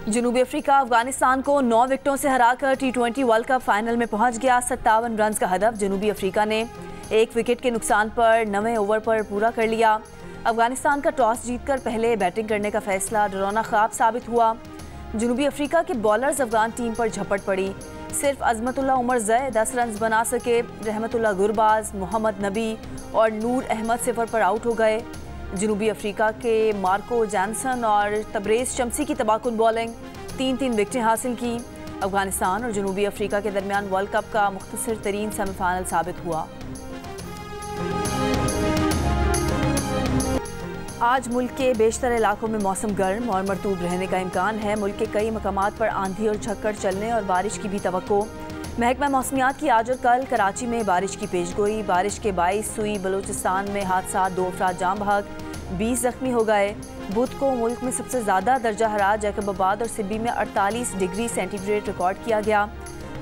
जनूबी अफ्रीका अफगानिस्तान को 9 विकेटों से हराकर T20 वर्ल्ड कप फाइनल में पहुंच गया। 57 रन का हदफ जनूबी अफ्रीका ने 1 विकेट के नुकसान पर 9वें ओवर पर पूरा कर लिया। अफगानिस्तान का टॉस जीतकर पहले बैटिंग करने का फैसला डरावना ख्वाब साबित हुआ। जनूबी अफ्रीका के बॉलर्स अफगान टीम पर झपट पड़ी। सिर्फ अजमतुल्लाह उमर ज़ै 10 रन बना सके। रहमतुल्लाह गुरबाज, मोहम्मद नबी और नूर अहमद सिफर पर आउट हो गए। जनूबी अफ्रीका के मार्को जैनसन और तबरेज़ शम्सी की तबाकुन बॉलिंग 3-3 विकेटें हासिल की। अफगानिस्तान और जनूबी अफ्रीका के दरमियान वर्ल्ड कप का मुख्तसर तरीन सेमीफाइनल साबित हुआ। आज मुल्क के बेशतर इलाकों में मौसम गर्म और मरतूब रहने का इम्कान है। मुल्क के कई मकामात पर आंधी और झक्कड़ चलने और बारिश की भी तवक्को। महकमा मौसमियात की आज और कल कराची में बारिश की पेशगोई। बारिश के बाइस सुई बलूचिस्तान में हादसा, 2 अफराद जाम बहक, 20 जख्मी हो गए। बुध को मुल्क में सबसे ज़्यादा दर्जा हरारत जैकबाबाद और सिब्बी में 48 डिग्री सेंटीग्रेड रिकॉर्ड किया गया।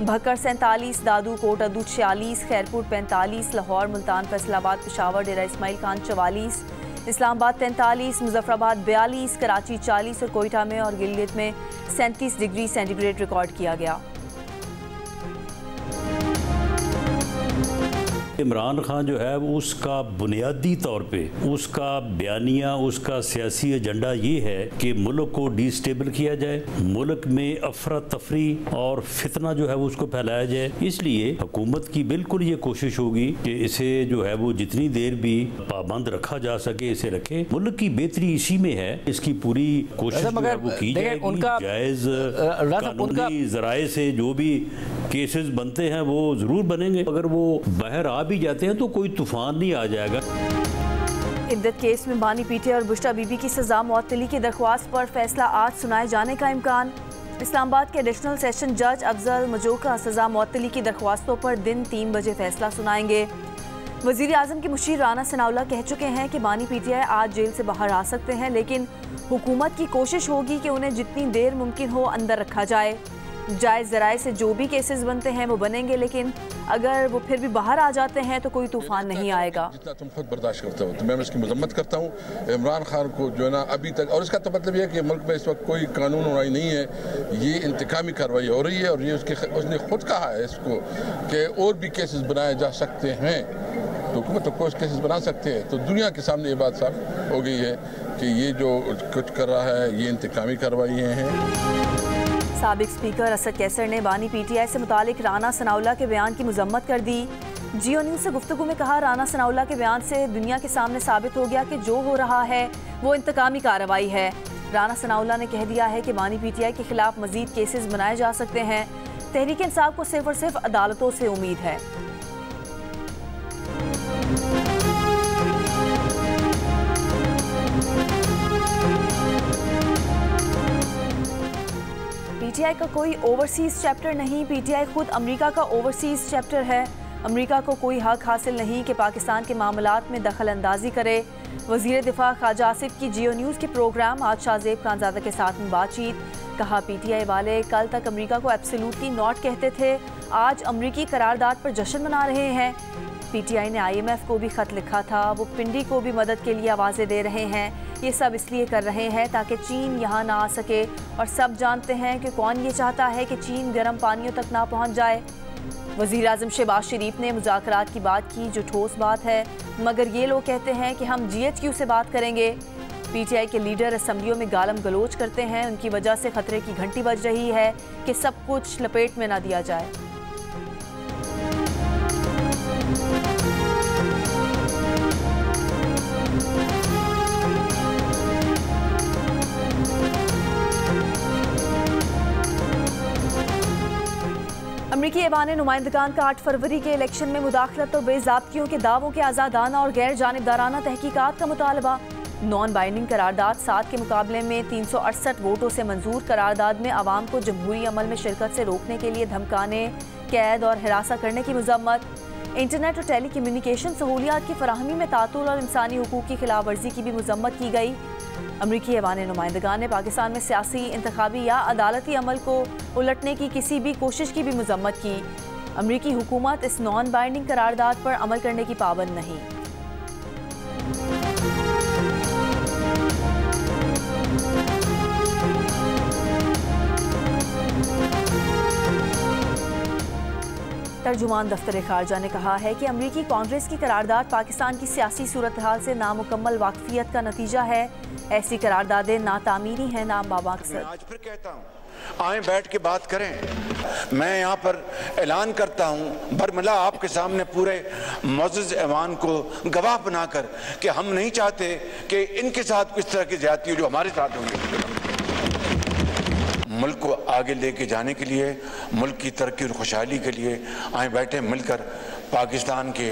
भक्कर 47, दादू कोट अदूद 46, खैरपुर 45, लाहौर मुल्तान फैसलाबाद पेशावर डेरा इस्माइल खान 44, इस्लामाबाद 43, मुजफ्फराबाद 42, कराची 40 और कोयटा में और गिलगित में 37 डिग्री सेंटीग्रेड रिकॉर्ड किया गया। इमरान खान जो है वो उसका बुनियादी तौर पे उसका बयानिया, उसका सियासी एजेंडा ये है कि मुल्क को डिस्टेबल किया जाए, मुल्क में अफरा तफरी और फितना जो है वो उसको फैलाया जाए। इसलिए हुकूमत की बिल्कुल ये कोशिश होगी कि इसे जो है वो जितनी देर भी पाबंद रखा जा सके इसे रखे। मुल्क की बेहतरी इसी में है, इसकी पूरी कोशिश जो है वो की जाएगी। जायज़ कानूनी ज़राए से जो भी केसेस बनते हैं वो ज़रूर बनेंगे। अगर वो बाहर आ भी जाते हैं तो कोई तूफान नहीं आ जाएगा। इद्दत केस में बानी पीटे और बुश्रा बीबी की सजा मुअत्तली की दरख्वास्त पर फैसला आज सुनाए जाने का इम्कान। इस्लामाबाद के एडिशनल सेशन जज अफजल मजोका सजा मुअत्तली की दरख्वास्तों पर दिन 3 बजे फैसला सुनाएंगे। वज़ीर आज़म के मुशीर राना सनाउल्लाह कह चुके हैं कि बानी पीटीआई आज जेल से बाहर आ सकते हैं, लेकिन हुकूमत की कोशिश होगी कि उन्हें जितनी देर मुमकिन हो अंदर रखा जाए। जायज़ ज़राए से जो भी केसेस बनते हैं वो बनेंगे, लेकिन अगर वो फिर भी बाहर आ जाते हैं तो कोई तूफान नहीं आएगा। जितना तुम खुद बर्दाश्त करते हो तो मैं इसकी मजम्मत करता हूँ। इमरान खान को जो है ना अभी तक, और इसका तो मतलब ये है कि मुल्क में इस वक्त कोई कानून होना नहीं है, ये इंतकामी कार्रवाई हो रही है। और ये उसने खुद कहा है इसको कि और भी केसेस बनाए जा सकते हैं, तो हुकूमत तो कोई केसेस बना सकते हैं। तो दुनिया के सामने ये बात साफ हो गई है कि ये जो कुछ कर रहा है ये इंतकामी कार्रवाई हैं। साबिक स्पीकर असद कैसर ने बानी पीटीआई से मुतालिक राना सनाउल्लाह के बयान की मजम्मत कर दी। जियो न्यूज़ से गुफ्तगू में कहा, राना सनाउल्लाह के बयान से दुनिया के सामने साबित हो गया कि जो हो रहा है वो इंतकामी कार्रवाई है। राना सनाउल्लाह ने कह दिया है कि बानी पीटीआई के खिलाफ मजीद केसेस बनाए जा सकते हैं। तहरीक इंसाफ को सिर्फ और सिर्फ अदालतों से उम्मीद है। पीटीआई का कोई ओवरसीज चैप्टर नहीं, पीटीआई खुद अमेरिका का ओवरसीज चैप्टर है। अमेरिका को कोई हक हासिल नहीं कि पाकिस्तान के मामलात में दखल अंदाजी करे। वज़ीर दिफा ख्वाजा आसिफ की जियो न्यूज़ के प्रोग्राम आज शाहजेब खानजादा के साथ में बातचीत। कहा, पीटीआई वाले कल तक अमेरिका को एब्सोल्युटली नॉट कहते थे, आज अमरीकी करारदाद पर जश्न मना रहे हैं। पीटीआई ने IMF को भी ख़त लिखा था, वो पिंडी को भी मदद के लिए आवाज़ें दे रहे हैं। ये सब इसलिए कर रहे हैं ताकि चीन यहाँ ना आ सके, और सब जानते हैं कि कौन ये चाहता है कि चीन गर्म पानियों तक ना पहुँच जाए। वज़ीर आज़म शहबाज शरीफ ने मुज़ाकरात की बात की, जो ठोस बात है, मगर ये लोग कहते हैं कि हम GHQ से बात करेंगे। पीटीआई के लीडर असम्बलियों में गालम गलोच करते हैं, उनकी वजह से खतरे की घंटी बज रही है कि सब कुछ लपेट में ना दिया जाए। अमरीकी ऐवान नुमाइंदगान का 8 फरवरी के इलेक्शन में मुदाखलत और बेज़ाब्तियों के दावों के आज़ादाना और गैर जानिबदाराना तहकीकात का मुतालबा। नॉन बाइंडिंग करारदाद 7 के मुकाबले में 368 वोटों से मंजूर। करारदाद में आवाम को जमहूरी अमल में शिरकत से रोकने के लिए धमकाने, कैद और हिरासा करने की मजम्मत। इंटरनेट और टेली कम्युनिकेशन सहूलियात की फराहमी में तातुल और इंसानी हुकूक की खिलाफ वर्जी की भी मजम्मत की गई। अमरीकी ऐवान नुमाइंदगान ने पाकिस्तान में सियासी, इंतखाबी या अदालती अमल को उलटने की किसी भी कोशिश की भी मजम्मत की। अमरीकी हुकूमत इस नॉन बाइंडिंग करारदाद पर अमल करने की पाबंद नहीं। तर्जुमान दफ्तर खारजा ने कहा है कि अमरीकी कांग्रेस की करारदाद पाकिस्तान की सियासी सूरत हाल से नामुकम्मल वाकफियत का नतीजा है। ऐसी करारदादें नातामीरी हैं, ना बामकसद। आज फिर कहता हूँ, आए बैठ के बात करें। मैं यहाँ पर ऐलान करता हूँ बरमला आपके सामने पूरे मुअज़्ज़ज़ ऐवान को गवाह बनाकर कि हम नहीं चाहते कि इनके साथ किस तरह की ज्यादती हो जो हमारे साथ होंगी। मुल्क को आगे लेके जाने के लिए, मुल्क की तरक्की और खुशहाली के लिए आए बैठे मिलकर पाकिस्तान के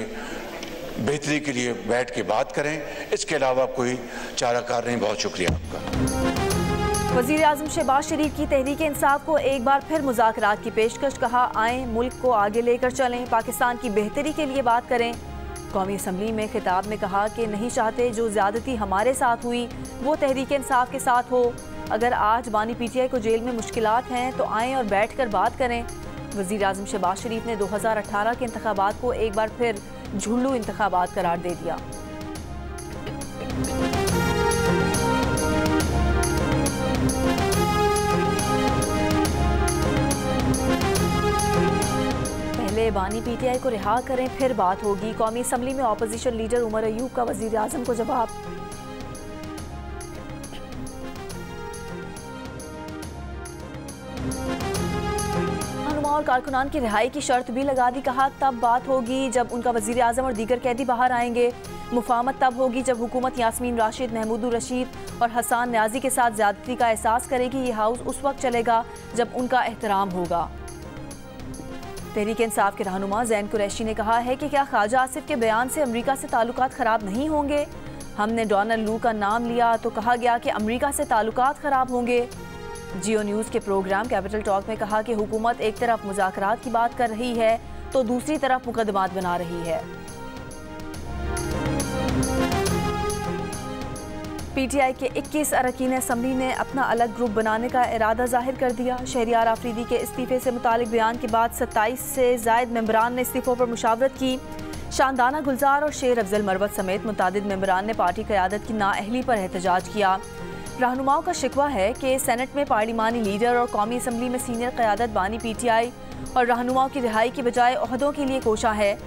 बेहतरी के लिए बैठ के बात करें। इसके अलावा कोई चाराकार नहीं। बहुत शुक्रिया आपका। वज़ीर आज़म शहबाज शरीफ की तहरीक इंसाफ को एक बार फिर मुज़ाकरात की पेशकश। कहा, आएँ मुल्क को आगे लेकर चलें, पाकिस्तान की बेहतरी के लिए बात करें। कौमी असम्बली में खिताब में कहा कि नहीं चाहते जो ज़्यादती हमारे साथ हुई वो तहरीक इंसाफ के साथ हो। अगर आज बानी PTI को जेल में मुश्किलात हैं तो आएँ और बैठ कर बात करें। वज़ीर आज़म शहबाज शरीफ ने 2018 के इंतखाबात को एक बार फिर झुल्लू इंतखाबात करार दे दिया। पहले बानी PTI को रिहा करें फिर बात होगी। कौमी असम्बली में ऑपोजिशन लीडर उमर अयूब का वज़ीर आज़म को जवाब। और कारकुनान की रिहाई की शर्त भी लगा दी। कहा, तब बात होगी जब उनका वज़ीर आज़म और दीगर कैदी बाहर आएंगे। मुफाहमत तब होगी जब हुकूमत यास्मीन राशिद, महमूदुर रशीद और हसान न्याजी के साथ ज़्यादती का एहसास करेगी। ये हाउस उस वक्त चलेगा जब उनका एहतराम होगा। तहरीक इंसाफ के रहनुमा ज़ैन कुरैशी ने कहा है कि क्या ख्वाजा आसिफ के बयान से अमरीका से ताल्लुकात ख़राब नहीं होंगे। हमने डोनाल्ड लू का नाम लिया तो कहा गया कि अमरीका से ताल्लुकात ख़राब होंगे। जियो न्यूज़ के प्रोग्राम कैपिटल टॉक में कहा कि हुकूमत एक तरफ मुज़ाकरात की बात कर रही है तो दूसरी तरफ मुकदमात बना रही है। PTI के 21 अरकान असम्बली ने अपना अलग ग्रुप बनाने का इरादा जाहिर कर दिया। शहरियार आफरीदी के इस्तीफे से मुतालिक बयान के बाद 27 से ज़ायद मेंबरान ने इस्तीफ़ों पर मुशावरत की। शानदाना गुलजार और शेर अफजल मरवत समेत मुतादिद मेंबरान ने पार्टी क़यादत की नाअहली पर एहतजाज किया। रहनुमाओं का शिकवा है कि सेनेट में पार्लिमानी लीडर और कौमी असम्बली में सीनियर क़यादत बानी PTI और रहनुमाओं की रिहाई की बजाय ओहदों के लिए कोशा है।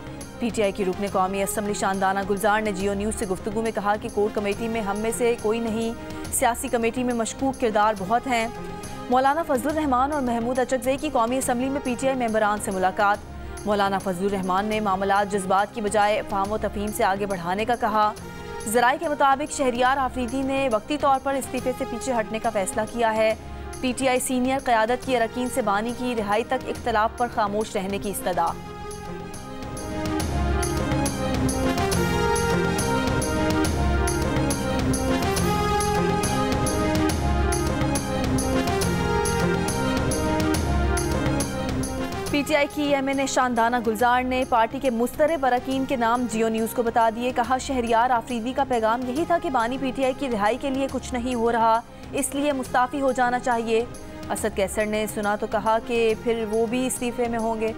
PTI की रुकने कौमी असम्बली शानदाना गुलजार ने जियो न्यूज़ से गुफ्तगू में कहा कि कोर कमेटी में हम में से कोई नहीं, सियासी कमेटी में मशकूक किरदार बहुत हैं। मौलाना फजलुर रहमान और महमूद अचकज़ई की कौमी असम्बली में PTI मेंबरान से मुलाकात। मौलाना फजलुर रहमान ने मामलात जज्बात की बजाय फ़हम व तफ़हीम से आगे बढ़ाने का कहा। ज़राए के मुताबिक शहरियार आफरीदी ने वक्ती तौर पर इस्तीफे से पीछे हटने का फैसला किया है। PTI सीनियर क़यादत की अरकान से बानी की रिहाई तक इख्तलाफ पर खामोश रहने की इस्तदा। PTI की MNA शानदाना गुलजार ने पार्टी के मुस्तरब अरकान के नाम जियो न्यूज़ को बता दिए। कहा, शहरियार आफरीदी का पैगाम यही था कि बानी PTI की रिहाई के लिए कुछ नहीं हो रहा, इसलिए मुस्ताफ़ी हो जाना चाहिए। असद कैसर ने सुना तो कहा कि फिर वो भी इस्तीफे में होंगे।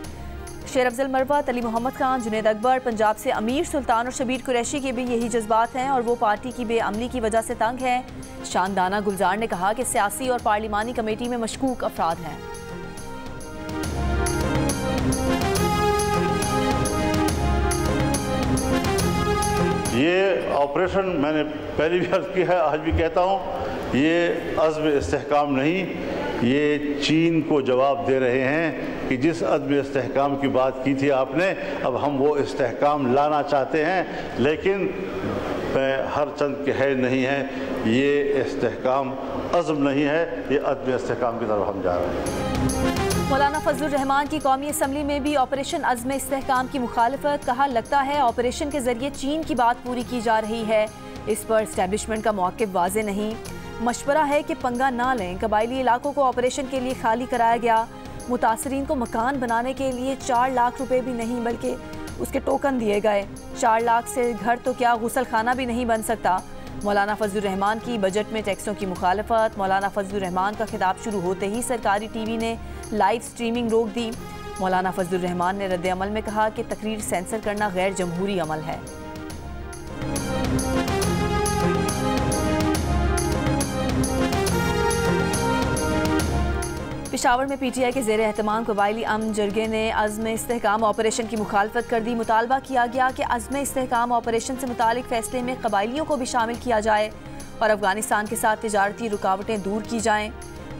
शेर अफजल मरवत, अली मोहम्मद खान, जुनेद अकबर, पंजाब से अमीर सुल्तान और शबीर कुरैशी के भी यही जज्बात हैं और वो पार्टी की बेअमली की वजह से तंग हैं। शानदाना गुलजार ने कहा कि सियासी और पार्लिमानी कमेटी में मशकूक अफराद हैं। ये ऑपरेशन मैंने पहले भी अर्ज़ किया है, आज भी कहता हूँ, ये अज़्म इस्तेहकाम नहीं, ये चीन को जवाब दे रहे हैं कि जिस अज़्म इस्तेहकाम की बात की थी आपने, अब हम वो इस्तेहकाम लाना चाहते हैं, लेकिन हर चंद के है नहीं है, ये इस्तेहकाम अज़्म नहीं है, ये अज़्म इस्तेहकाम की तरफ हम जा रहे हैं। मौलाना फजलुर रहमान की कौमी असम्बली में भी ऑपरेशन अज़्म इस्तेहकाम की मुखालफत। कहा, लगता है ऑपरेशन के जरिए चीन की बात पूरी की जा रही है, इस पर इस्टेब्लिशमेंट का मौक़िफ़ वाज़े नहीं। मशवरा है कि पंगा ना लें। कबायली इलाकों को ऑपरेशन के लिए खाली कराया गया। मुतासरीन को मकान बनाने के लिए 4 लाख रुपए भी नहीं बल्कि उसके टोकन दिए गए। 4 लाख से घर तो क्या गुसल खाना भी नहीं बन सकता। मौलाना फजलुर रहमान की बजट में टैक्सों की मुखालफत। मौलाना फजलुर रहमान का खिताब शुरू होते ही सरकारी TV ने लाइव स्ट्रीमिंग रोक दी। मौलाना फजलुर रहमान ने रद्द अमल में कहा कि तकरीर सेंसर करना गैर जमहूरी अमल है। पेशावर में पीटीआई के ज़ेर एहतमाम कबायली अमन जरगे ने अज़्म इस्तेहकाम ऑपरेशन की मुखालफत कर दी। मुतालबा किया गया कि अज़्म इस्तेहकाम ऑपरेशन से मुतालिक फ़ैसले में कबायलियों को भी शामिल किया जाए और अफगानिस्तान के साथ तिजारती रुकावटें दूर की जाएँ।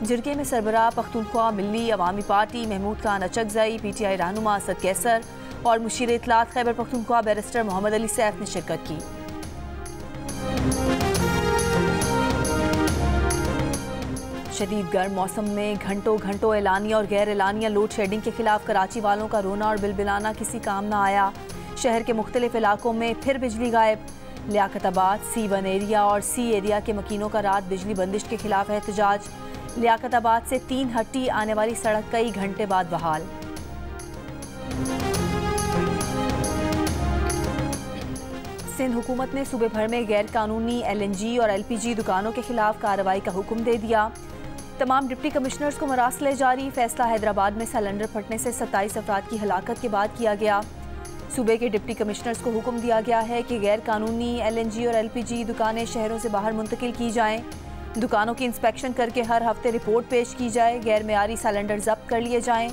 जरगे में सरबराह पख्तूनख्वा मिल्ली अवामी पार्टी महमूद खान अचकज़ई, पीटीआई रहनुमा असद कैसर और मुशीर इत्तलात खैबर पख्तूनख्वा बैरिस्टर मोहम्मद अली सैफ ने शिरकत की। शदीद गर्म मौसम में घंटों घंटों एलानिया और गैर एलानिया लोड शेडिंग के खिलाफ कराची वालों का रोना और बिलबिलाना किसी काम ना आया। शहर के मुख्तलिफ इलाकों में फिर बिजली गायब। लियाकताबाद C1 एरिया और C एरिया के मकीनों का रात बिजली बंदिश के खिलाफ एहतजाज। लियाकताबाद से 3 हट्टी आने वाली सड़क कई घंटे बाद बहाल। सिंध हुकूमत ने सूबे भर में गैर कानूनी LNG और LPG दुकानों के खिलाफ कार्रवाई का हुक्म दे दिया। तमाम डिप्टी कमिश्नर्स को मरासले जारी। फैसला हैदराबाद में सिलेंडर फटने से 27 अफराद की हलाकत के बाद किया गया। सूबे के डिप्टी कमिश्नर्स को हुक्म दिया गया है कि गैर कानूनी LNG और LPG दुकानें शहरों से बाहर मुंतकिल की जाएं। दुकानों की इंस्पेक्शन करके हर हफ्ते रिपोर्ट पेश की जाए। गैर मेयारी सिलेंडर जब्त कर लिए जाएं।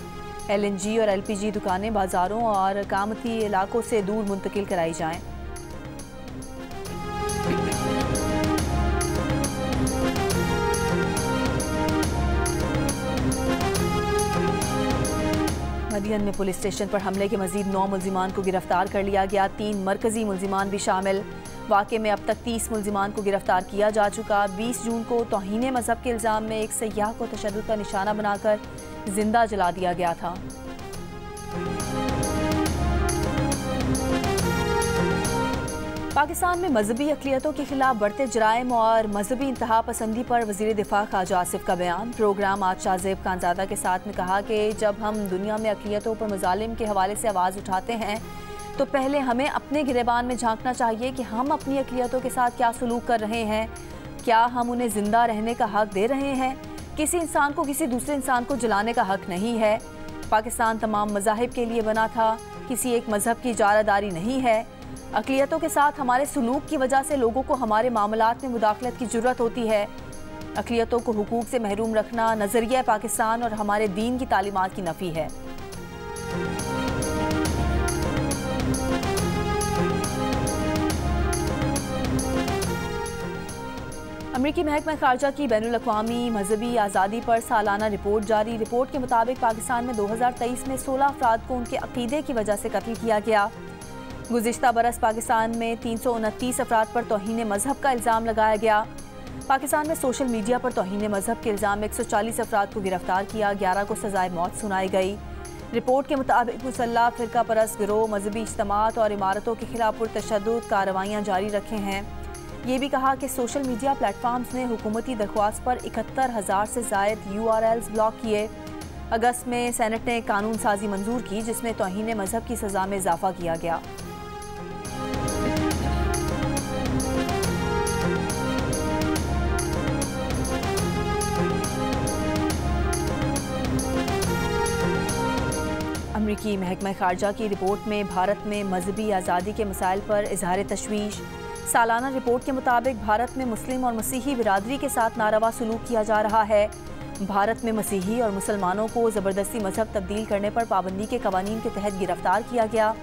LNG और LPG दुकानें बाजारों और कामती इलाकों से दूर मुंतकिल कराई जाएं। मदियन में पुलिस स्टेशन पर हमले के मजीद 9 मुल्जिमान को गिरफ्तार कर लिया गया। 3 मरकजी मुल्जिमान भी शामिल। वाक़े में अब तक 30 मुल्जिमान को गिरफ्तार किया जा चुका। 20 जून को तौहीन मजहब के इल्ज़ाम में एक सयाह को तशद्दुद का निशाना बनाकर जिंदा जला दिया गया था। पाकिस्तान में मजहबी अक़लियतों के खिलाफ बढ़ते जराइम और मजहबी इंतहा पसंदी पर वज़ीर दिफा ख्वाजा आसिफ का बयान। प्रोग्राम आज शाहज़ेब खानज़ादा के साथ में कहा कि जब हम दुनिया में अक़लियतों पर मज़ालिम के हवाले से आवाज़ उठाते हैं तो पहले हमें अपने गिरेबान में झांकना चाहिए कि हम अपनी अक़लियतों के साथ क्या सलूक कर रहे हैं। क्या हम उन्हें ज़िंदा रहने का हक़ दे रहे हैं? किसी इंसान को किसी दूसरे इंसान को जलाने का हक़ नहीं है। पाकिस्तान तमाम मज़ाहिब के लिए बना था, किसी एक मज़हब की जारादारी नहीं है। अक़लियतों के साथ हमारे सलूक की वजह से लोगों को हमारे मामलात में मुदाखलत की ज़रूरत होती है। अक़लियतों को हुकूक से महरूम रखना नज़रिया पाकिस्तान और हमारे दीन की तालीमात की नफ़ी है। अमरीकी महकमा ख़ारजा की बैनुल-अक़वामी मजहबी आज़ादी पर सालाना रिपोर्ट जारी। रिपोर्ट के मुताबिक पाकिस्तान में 2023 में 16 अफराद को उनके अक़ीदे की वजह से कत्ल किया गया। गुज़िश्ता बरस पाकिस्तान में 329 अफराद पर तौहीन मजहब का इल्ज़ाम लगाया गया। पाकिस्तान में सोशल मीडिया पर तौहीन मजहब के इल्ज़ाम में 140 अफराद को गिरफ्तार किया। 11 को सज़ाए मौत सुनाई गई। रिपोर्ट के मुताबिक मुसल्लह फ़िरका परस्त गिरोह मजहबी इज्तिमात और इमारतों के खिलाफ पुरतशद्दुद कार्रवाइयाँ जारी रखे हैं। ये भी कहा कि सोशल मीडिया प्लेटफॉर्म्स ने हुकूमती दरख्वास्त पर 71,000 से ज़ायद URLs ब्लॉक किए। अगस्त में सेनेट ने कानून साजी मंजूर की जिसमें तौहीन मजहब की सज़ा में इजाफा किया गया। अमरीकी महकमा ख़ारजा की रिपोर्ट में भारत में मजहबी आज़ादी के मसाइल पर इजहार तशवीश। सालाना रिपोर्ट के मुताबिक भारत में मुस्लिम और मसीही बिरादरी के साथ नारवा सलूक किया जा रहा है। भारत में मसीही और मुसलमानों को ज़बरदस्ती मजहब तब्दील करने पर पाबंदी के कवानीन के तहत गिरफ्तार किया गया।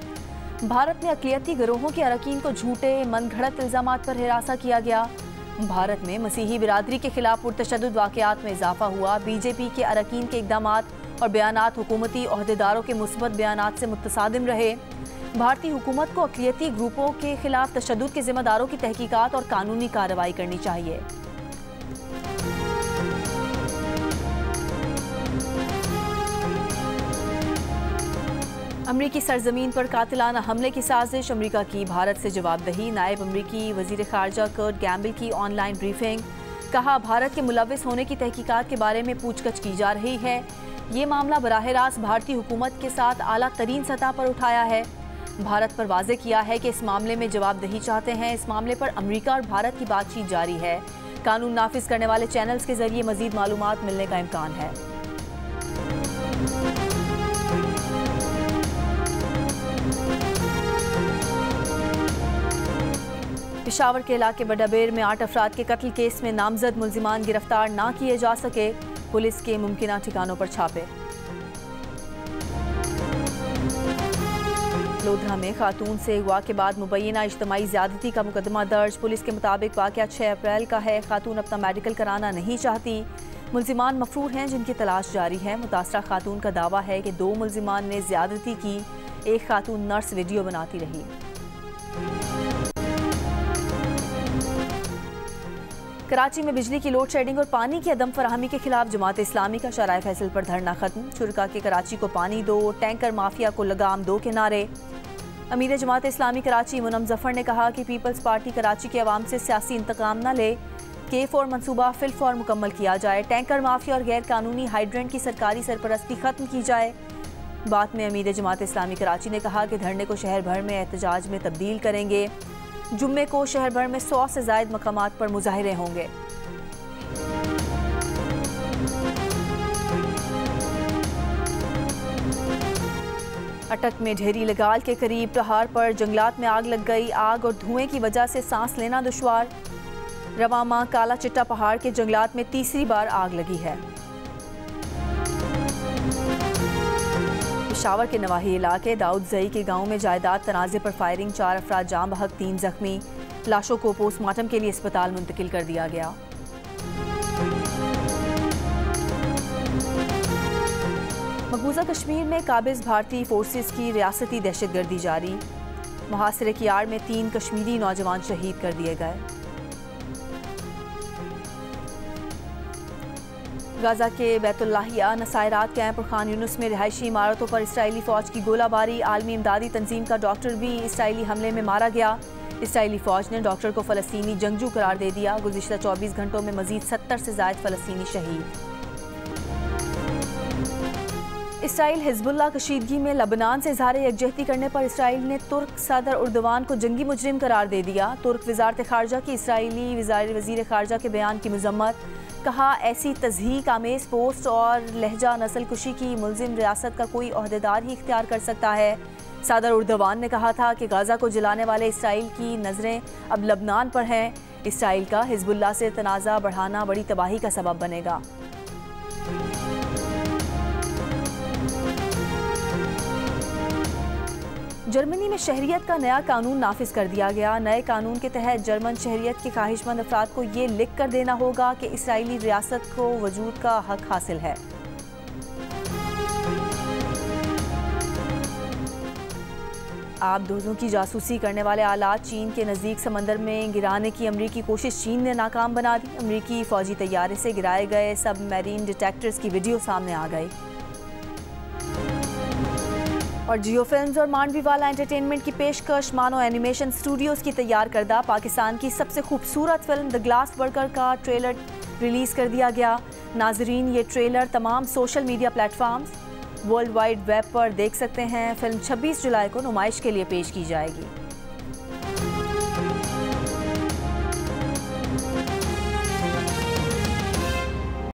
भारत में अक़लियती गिरोहों के अरकान को झूठे मनगढ़ंत इल्ज़ामात पर हिरासा किया गया। भारत में मसीही बिरादरी के खिलाफ पुरतशद्दुद वाक़यात में इजाफा हुआ। BJP के अरकान के इक़दामात और बयानात हुकूमती ओहदेदारों के मुस्बत बयानात से मुतसादिम रहे। भारतीय हुकूमत को अक़लियती ग्रुपों के खिलाफ तशद्दुद के ज़िम्मेदारों की तहकीकात और कानूनी कार्रवाई करनी चाहिए। अमरीकी सरजमीन पर कातिलाना हमले की साजिश। अमरीका की भारत से जवाबदही। नायब अमरीकी वज़ीर ख़ारजा कर्ट गैम्बल की ऑनलाइन ब्रीफिंग। कहा भारत के मुलव्विस होने की तहकीकात के बारे में पूछगछ की जा रही है। ये मामला बराह रास्त भारतीय हुकूमत के साथ आला तरीन सतह पर उठाया है। भारत पर वाज़े किया है कि इस मामले में जवाबदही चाहते हैं। इस मामले पर अमरीका और भारत की बातचीत जारी है। कानून नाफिज करने वाले चैनल्स के जरिए मजीद मालूमात मिलने का इम्कान है। पेशावर के इलाके बडाबेर में 8 अफराद के कत्ल केस में नामजद मुल्जिमान गिरफ्तार ना किए जा सके। पुलिस के मुमकिना ठिकानों पर छापे। लोधरा में खातून से अगवा के बाद मुबैना इज्तमाई ज़्यादती का मुकदमा दर्ज। पुलिस के मुताबिक वाक़या 6 अप्रैल का है। खातून अपना मेडिकल कराना नहीं चाहती। मुल्जिमान मफरूर हैं जिनकी तलाश जारी है। मुतासरा खातून का दावा है कि 2 मुल्जिमान ने ज़्यादती की। एक खातून नर्स वीडियो बनाती रही। कराची में बिजली की लोड शेडिंग और पानी की अदम फराहमी के खिलाफ जमात इस्लामी का शराय फैसल पर धरना खत्म। शुरका के कराची को पानी दो, टैंकर माफिया को लगाम दो के नारे। अमीर जमात इस्लामी कराची मुनम जफर ने कहा कि पीपल्स पार्टी कराची के अवाम से सियासी इंतकाम न ले। K4 मनसूबा फिलफौर मुकम्मल किया जाए। टैंकर माफिया और गैर कानूनी हाइड्रेंट की सरकारी सरपरस्ती खत्म की जाए। बाद में अमीर जमात इस्लामी कराची ने कहा कि धरने को शहर भर में एहतजाज में तब्दील करेंगे। जुम्मे को शहर भर में 100 से ज़ायद मकामात पर मुजाहिरे होंगे। अटक में ढेरी लगाल के करीब प्रहार पर जंगलात में आग लग गई। आग और धुएं की वजह से सांस लेना दुश्वार। रवामा काला चिट्टा पहाड़ के जंगलात में तीसरी बार आग लगी है। पेशावर के नवाही इलाके दाऊद जई के गांव में जायदाद तनाज़े पर फायरिंग। 4 अफराद जाम बहक, 3 जख्मी। लाशों को पोस्टमार्टम के लिए अस्पताल मुंतकिल कर दिया गया। मकबूजा कश्मीर में काबिज भारतीय फोर्सेस की रियासती दहशतगर्दी जारी। मुहासरे की आड़ में 3 कश्मीरी नौजवान शहीद कर दिए गए। गाजा के बैतुल्लाहिया नसायरात कैंप और खान यूनुस में रिहायशी इमारतों पर इसराइली फौज की गोलाबारी। आलमी इमदादी तंजीम का डॉक्टर भी इसराइली हमले में मारा गया। इसराइली फौज ने डॉक्टर को फ़लस्तीनी जंगजू करार दे दिया। गुज़िश्ता 24 घंटों में मजीद 70 से ज़ायद फ़लस्तीनी शहीद। इसराइल हिज़्बुल्लाह कशीदगी में लबनान से इज़हार यकजहती करने पर इसराइल ने तुर्क सदर उर्दवान को जंगी मुजरिम करार दे दिया। तुर्क वज़ारत ख़ारजा की इसराइली वज़ीर ख़ारजा के बयान की मज़म्मत। कहा, ऐसी तज़हीक आमेज़ पोस्ट और लहजा नस्ल कुशी की मुल्ज़िम रियासत का कोई ओहदेदार ही इख्तियार कर सकता है। सदर उर्दवान ने कहा था कि गाज़ा को जलाने वाले इसराइल की नज़रें अब लबनान पर हैं। इसराइल का हिज़्बुल्लाह से तनाज़ा बढ़ाना बड़ी तबाही का सबब बनेगा। जर्मनी में शहरियत का नया कानून नाफिज कर दिया गया। नए कानून के तहत जर्मन शहरियत के ख्वाहिशमंद अफराद को ये लिख कर देना होगा कि इसराइली रियासत को वजूद का हक हासिल है। आबदोजों की जासूसी करने वाले आलात चीन के नज़दीक समंदर में गिराने की अमरीकी कोशिश चीन ने नाकाम बना दी। अमरीकी फौजी तैयारे से गिराए गए सबमरीन डिटेक्टर्स की वीडियो सामने आ गई। और जियो फिल्म्स और मांडवीवाला एंटरटेनमेंट की पेशकश मानो एनिमेशन स्टूडियोज़ की तैयार करदा पाकिस्तान की सबसे खूबसूरत फिल्म द ग्लास वर्कर का ट्रेलर रिलीज़ कर दिया गया। नाजरीन, ये ट्रेलर तमाम social media platforms world wide web पर देख सकते हैं। फिल्म 26 जुलाई को नुमाइश के लिए पेश की जाएगी।